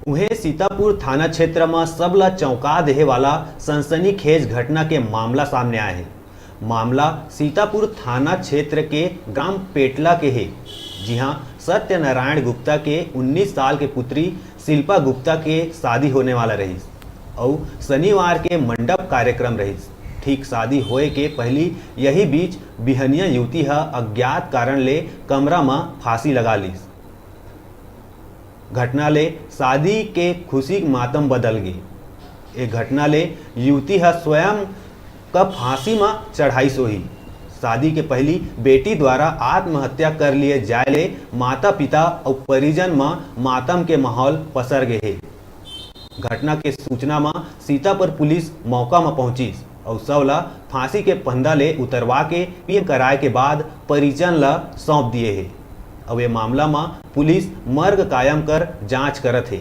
उहे सीतापुर थाना क्षेत्र में सबला चौंका देहे वाला सनसनीखेज घटना के मामला सामने आए हैं। मामला सीतापुर थाना क्षेत्र के ग्राम पेटला के है। जी हाँ, सत्यनारायण गुप्ता के 19 साल के पुत्री शिल्पा गुप्ता के शादी होने वाला रही और शनिवार के मंडप कार्यक्रम रही। ठीक शादी होए के पहली यही बीच बिहनिया युवती अज्ञात कारण ले कमरा में फांसी लगा ली। घटना ले शादी के खुशी मातम बदल गई। एक घटना ले युवती स्वयं का फांसी में चढ़ाई सोही। शादी के पहली बेटी द्वारा आत्महत्या कर लिए जाए ले माता पिता और परिजन में मातम के माहौल पसर गए है। घटना के सूचना में सीतापुर पुलिस मौका में पहुंची और सबला फांसी के फंदा ले उतरवा के पीएम कराए के बाद परिजन ला सौंप दिए है। अब ये मामला में पुलिस मर्ग कायम कर जांच करत है।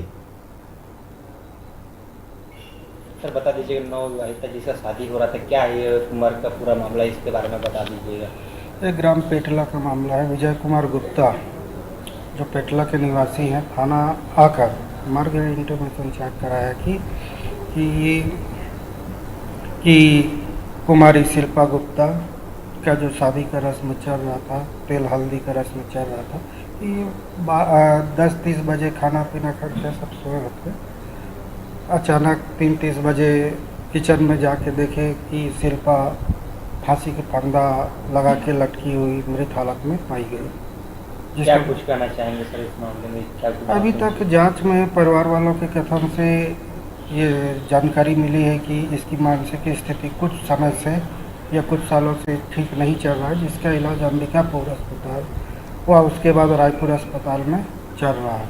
सर बता दीजिएगा, नवविवाहिता जिसका शादी हो रहा था, क्या है मर्ग का पूरा मामला, इसके बारे में बता दीजिएगा। एक ग्राम पेटला का मामला है। विजय कुमार गुप्ता जो पेटला के निवासी हैं, थाना आकर मर्ग इंटीमेशन चेक कराया कि कुमारी शिल्पा गुप्ता का जो शादी का रस्म चल रहा था, तेल हल्दी का रस्म चल रहा था, कि 10-30 बजे खाना पीना करके सब सोए होते। अचानक 3-30 बजे किचन में जाके देखे कि शिल्पा फांसी के फंदा लगा के लटकी हुई मृत हालत में पाई गई। क्या कुछ कहना चाहेंगे सर इस मामले में? क्या अभी तक जांच में परिवार वालों के कथन से ये जानकारी मिली है कि इसकी मानसिक स्थिति कुछ समय से या कुछ सालों से ठीक नहीं चल रहा है, जिसका इलाज अंबिकापुर अस्पताल व उसके बाद रायपुर अस्पताल में चल रहा है।